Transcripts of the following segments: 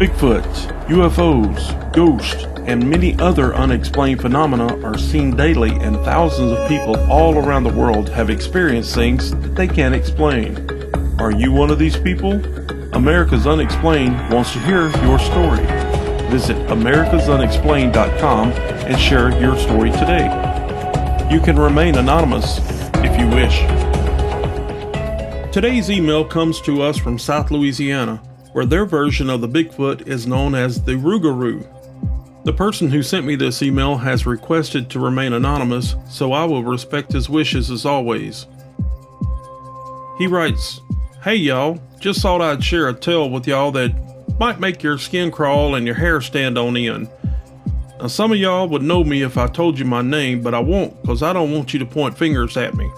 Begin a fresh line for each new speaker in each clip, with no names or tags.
Bigfoot, UFOs, ghosts, and many other unexplained phenomena are seen daily, and thousands of people all around the world have experienced things that they can't explain. Are you one of these people? America's Unexplained wants to hear your story. Visit americasunexplained.com and share your story today. You can remain anonymous if you wish. Today's email comes to us from South Louisiana, where their version of the Bigfoot is known as the Rougarou. The person who sent me this email has requested to remain anonymous, so I will respect his wishes as always. He writes, "Hey y'all, just thought I'd share a tale with y'all that might make your skin crawl and your hair stand on end. Now some of y'all would know me if I told you my name, but I won't, because I don't want you to point fingers at me.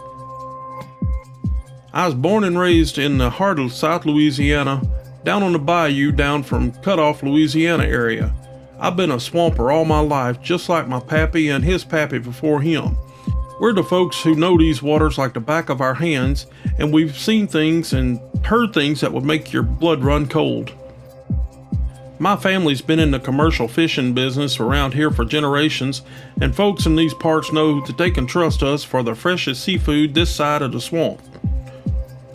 I was born and raised in the heart of South Louisiana, down on the Bayou, down from Cutoff, Louisiana area. I've been a swamper all my life, just like my pappy and his pappy before him. We're the folks who know these waters like the back of our hands, and we've seen things and heard things that would make your blood run cold. My family's been in the commercial fishing business around here for generations, and folks in these parts know that they can trust us for the freshest seafood this side of the swamp.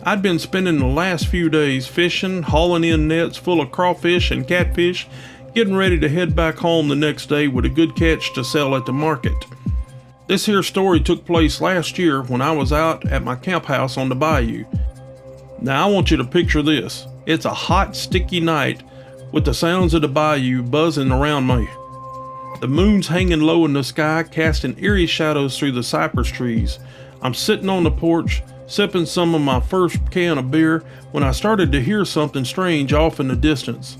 I'd been spending the last few days fishing, hauling in nets full of crawfish and catfish, getting ready to head back home the next day with a good catch to sell at the market. This here story took place last year when I was out at my camp house on the Bayou. Now I want you to picture this. It's a hot, sticky night with the sounds of the Bayou buzzing around me. The moon's hanging low in the sky, casting eerie shadows through the cypress trees. I'm sitting on the porch, sipping some of my first can of beer, when I started to hear something strange off in the distance.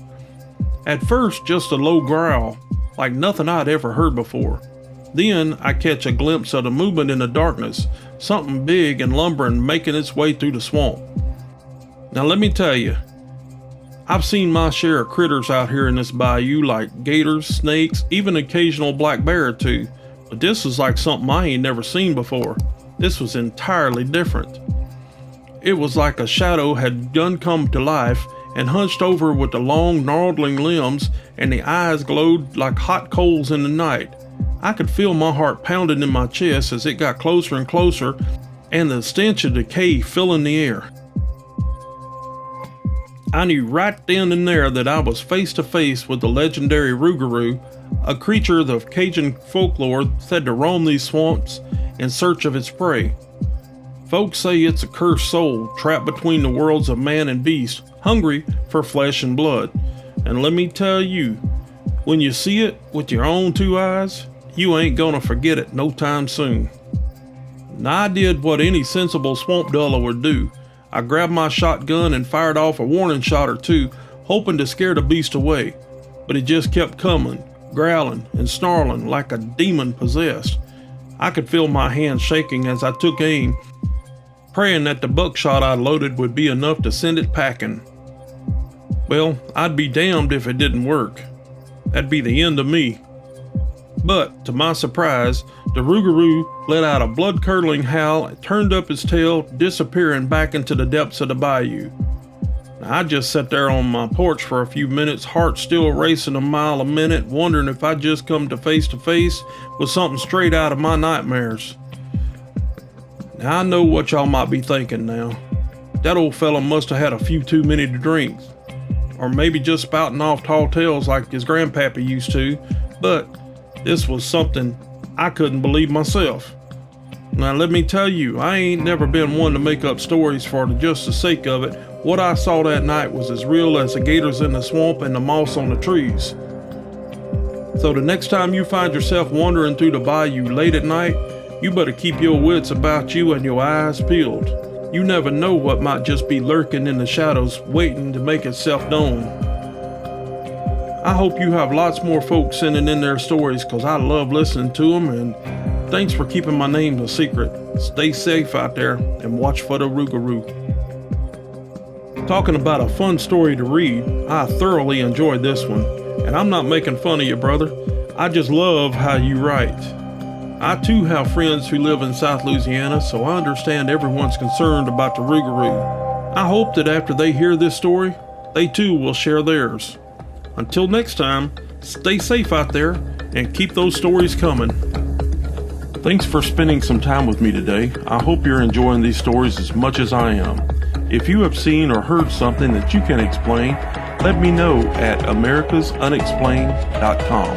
At first, just a low growl, like nothing I'd ever heard before. Then I catch a glimpse of the movement in the darkness, something big and lumbering making its way through the swamp. Now let me tell you, I've seen my share of critters out here in this bayou, like gators, snakes, even an occasional black bear or two, but this was like something I ain't never seen before. This was entirely different. It was like a shadow had come to life and hunched over with the long, gnarling limbs, and the eyes glowed like hot coals in the night. I could feel my heart pounding in my chest as it got closer and closer, and the stench of decay filling the air. I knew right then and there that I was face to face with the legendary Rougarou, a creature the Cajun folklore said to roam these swamps in search of its prey. Folks say it's a cursed soul trapped between the worlds of man and beast, hungry for flesh and blood. And let me tell you, when you see it with your own two eyes, you ain't gonna forget it no time soon. Now I did what any sensible swamp dweller would do. I grabbed my shotgun and fired off a warning shot or two, hoping to scare the beast away. But it just kept coming, growling and snarling like a demon possessed. I could feel my hands shaking as I took aim, praying that the buckshot I loaded would be enough to send it packing. Well, I'd be damned if it didn't work. That'd be the end of me. But, to my surprise, the Rougarou let out a blood-curdling howl and turned up its tail, disappearing back into the depths of the bayou. Now, I just sat there on my porch for a few minutes, heart still racing a mile a minute, wondering if I'd just come to face with something straight out of my nightmares. Now I know what y'all might be thinking now. That old fella must have had a few too many to drink, or maybe just spouting off tall tales like his grandpappy used to, but this was something I couldn't believe myself. Now let me tell you, I ain't never been one to make up stories for just the sake of it. What I saw that night was as real as the gators in the swamp and the moss on the trees. So the next time you find yourself wandering through the bayou late at night, you better keep your wits about you and your eyes peeled. You never know what might just be lurking in the shadows waiting to make itself known. I hope you have lots more folks sending in their stories, because I love listening to them, and thanks for keeping my name a secret. Stay safe out there and watch for the Rougarou. Talking about a fun story to read, I thoroughly enjoyed this one, and I'm not making fun of you, brother. I just love how you write. I too have friends who live in South Louisiana, so I understand everyone's concerned about the Rougarou. I hope that after they hear this story, they too will share theirs. Until next time, stay safe out there and keep those stories coming. Thanks for spending some time with me today. I hope you're enjoying these stories as much as I am. If you have seen or heard something that you can explain, let me know at americasunexplained.com.